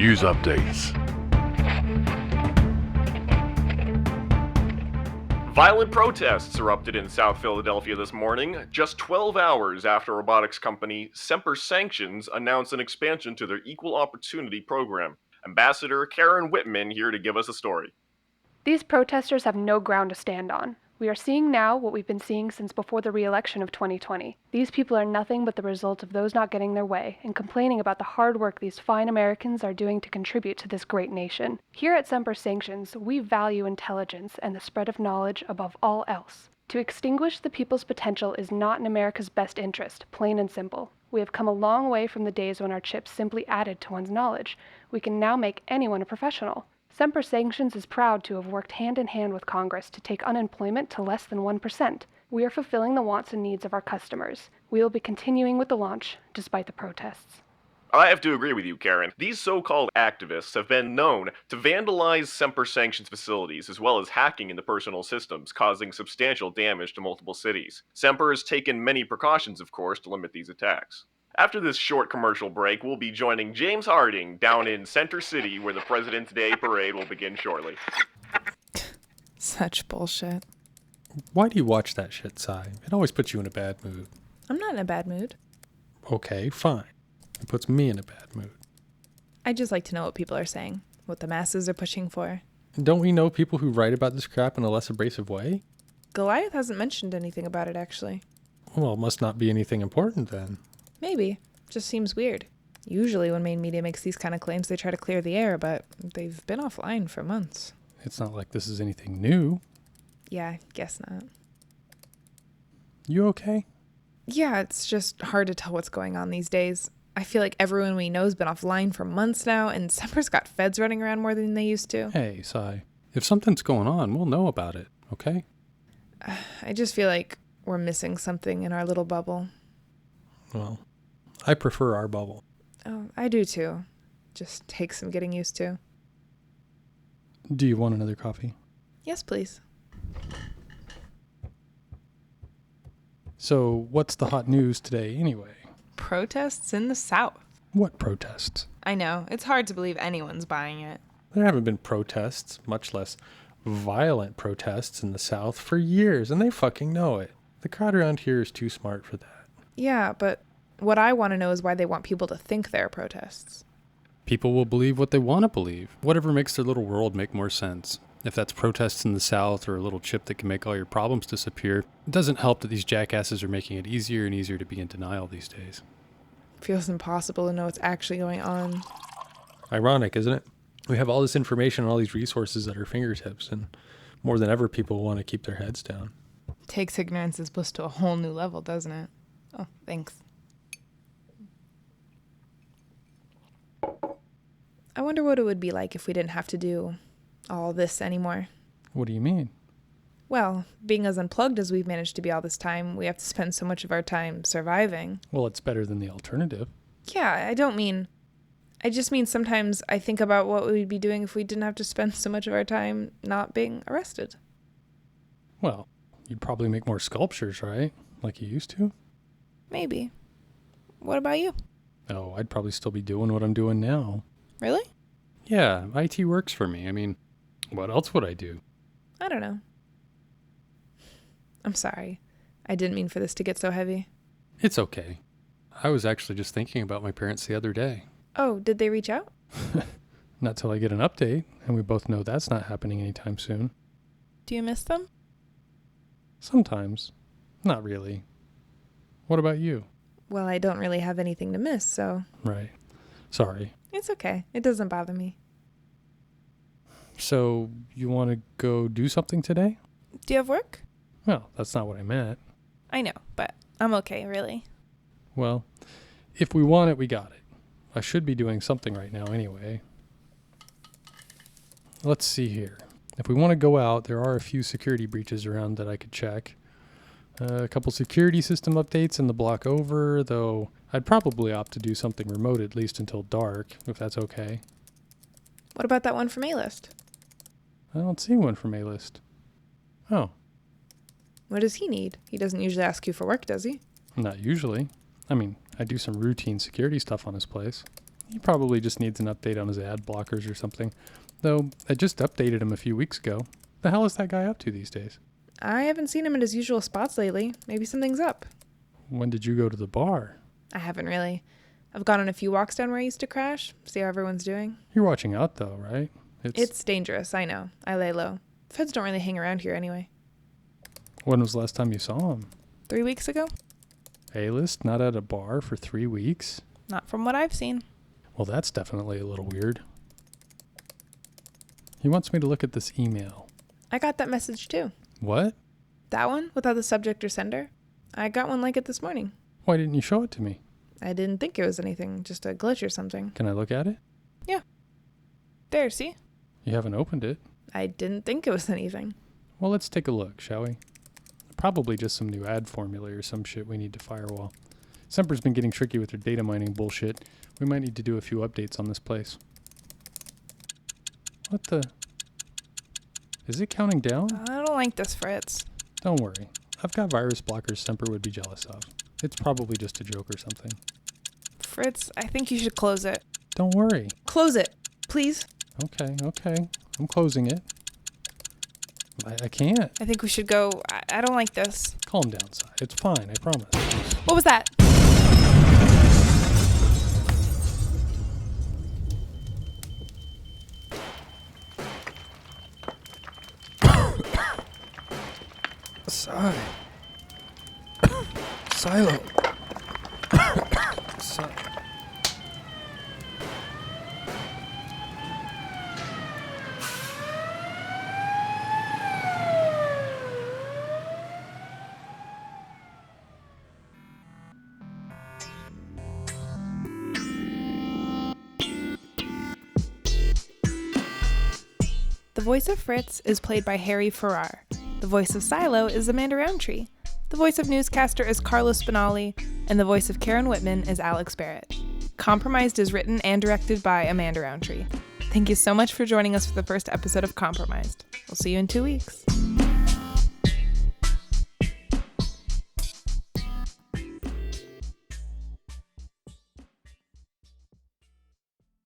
News updates. Violent protests erupted in South Philadelphia this morning, just 12 hours after robotics company Semper Sanctions announced an expansion to their Equal Opportunity program. Ambassador Karen Whitman here to give us a story. These protesters have no ground to stand on. We are seeing now what we've been seeing since before the re-election of 2020. These people are nothing but the result of those not getting their way and complaining about the hard work these fine Americans are doing to contribute to this great nation. Here at Semper Sanctions, we value intelligence and the spread of knowledge above all else. To extinguish the people's potential is not in America's best interest, plain and simple. We have come a long way from the days when our chips simply added to one's knowledge. We can now make anyone a professional. Semper Sanctions is proud to have worked hand in hand with Congress to take unemployment to less than 1%. We are fulfilling the wants and needs of our customers. We will be continuing with the launch, despite the protests. I have to agree with you, Karen. These so-called activists have been known to vandalize Semper Sanctions facilities as well as hacking into personal systems, causing substantial damage to multiple cities. Semper has taken many precautions, of course, to limit these attacks. After this short commercial break, we'll be joining James Harding down in Center City, where the President's Day Parade will begin shortly. Such bullshit. Why do you watch that shit, Psy? It always puts you in a bad mood. I'm not in a bad mood. Okay, fine. It puts me in a bad mood. I just like to know what people are saying, what the masses are pushing for. Don't we know people who write about this crap in a less abrasive way? Goliath hasn't mentioned anything about it, actually. Well, it must not be anything important then. Maybe. Just seems weird. Usually when main media makes these kind of claims, they try to clear the air, but they've been offline for months. It's not like this is anything new. Yeah, I guess not. You okay? Yeah, it's just hard to tell what's going on these days. I feel like everyone we know's been offline for months now, and Semper's got feds running around more than they used to. Hey, Psy. If something's going on, we'll know about it, okay? I just feel like we're missing something in our little bubble. Well, I prefer our bubble. Oh, I do too. Just takes some getting used to. Do you want another coffee? Yes, please. So, what's the hot news today anyway? Protests in the South. What protests? I know. It's hard to believe anyone's buying it. There haven't been protests, much less violent protests in the South for years, and they fucking know it. The crowd around here is too smart for that. Yeah, but what I want to know is why they want people to think there are protests. People will believe what they want to believe. Whatever makes their little world make more sense. If that's protests in the South or a little chip that can make all your problems disappear, it doesn't help that these jackasses are making it easier and easier to be in denial these days. Feels impossible to know what's actually going on. Ironic, isn't it? We have all this information and all these resources at our fingertips, and more than ever, people want to keep their heads down. Takes ignorance is bliss to a whole new level, doesn't it? Oh, thanks. I wonder what it would be like if we didn't have to do all this anymore. What do you mean? Well, being as unplugged as we've managed to be all this time, we have to spend so much of our time surviving. Well, it's better than the alternative. Yeah, I just mean sometimes I think about what we'd be doing if we didn't have to spend so much of our time not being arrested. Well, you'd probably make more sculptures, right? Like you used to? Maybe. What about you? Oh, I'd probably still be doing what I'm doing now. Really? Yeah, IT works for me. I mean, what else would I do? I don't know. I'm sorry. I didn't mean for this to get so heavy. It's okay. I was actually just thinking about my parents the other day. Oh, did they reach out? Not till I get an update, and we both know that's not happening anytime soon. Do you miss them? Sometimes. Not really. What about you? Well, I don't really have anything to miss, so... Right. Sorry. It's okay. It doesn't bother me. So, you want to go do something today? Do you have work? Well, that's not what I meant. I know, but I'm okay, really. Well, if we want it, we got it. I should be doing something right now anyway. Let's see here. If we want to go out, there are a few security breaches around that I could check. A couple security system updates in the block over, though I'd probably opt to do something remote at least until dark, if that's okay. What about that one from A-List? I don't see one from A-List. Oh. What does he need? He doesn't usually ask you for work, does he? Not usually. I mean, I do some routine security stuff on his place. He probably just needs an update on his ad blockers or something. Though, I just updated him a few weeks ago. The hell is that guy up to these days? I haven't seen him at his usual spots lately. Maybe something's up. When did you go to the bar? I haven't really. I've gone on a few walks down where I used to crash, see how everyone's doing. You're watching out though, right? It's dangerous, I know. I lay low. Feds don't really hang around here anyway. When was the last time you saw him? 3 weeks ago? A-list, not at a bar for 3 weeks? Not from what I've seen. Well, that's definitely a little weird. He wants me to look at this email. I got that message too. What? That one, without the subject or sender? I got one like it this morning. Why didn't you show it to me? I didn't think it was anything, just a glitch or something. Can I look at it? Yeah. There, see? You haven't opened it. I didn't think it was anything. Well, let's take a look, shall we? Probably just some new ad formula or some shit we need to firewall. Semper's been getting tricky with their data mining bullshit. We might need to do a few updates on this place. What the? Is it counting down? I don't like this, Fritz. Don't worry. I've got virus blockers Semper would be jealous of. It's probably just a joke or something. Fritz, I think you should close it. Don't worry. Close it, please. Okay. I'm closing it. I can't. I think we should go. I don't like this. Calm down, Si. It's fine, I promise. What was that? Si. Psyl0. Si. The voice of Fritz is played by Harry Farrar. The voice of Psyl0 is Amanda Roundtree. The voice of newscaster is Carlos Spinelli, and the voice of Karen Whitman is Alex Barrett. Compromised is written and directed by Amanda Roundtree. Thank you so much for joining us for the first episode of Compromised. We'll see you in 2 weeks.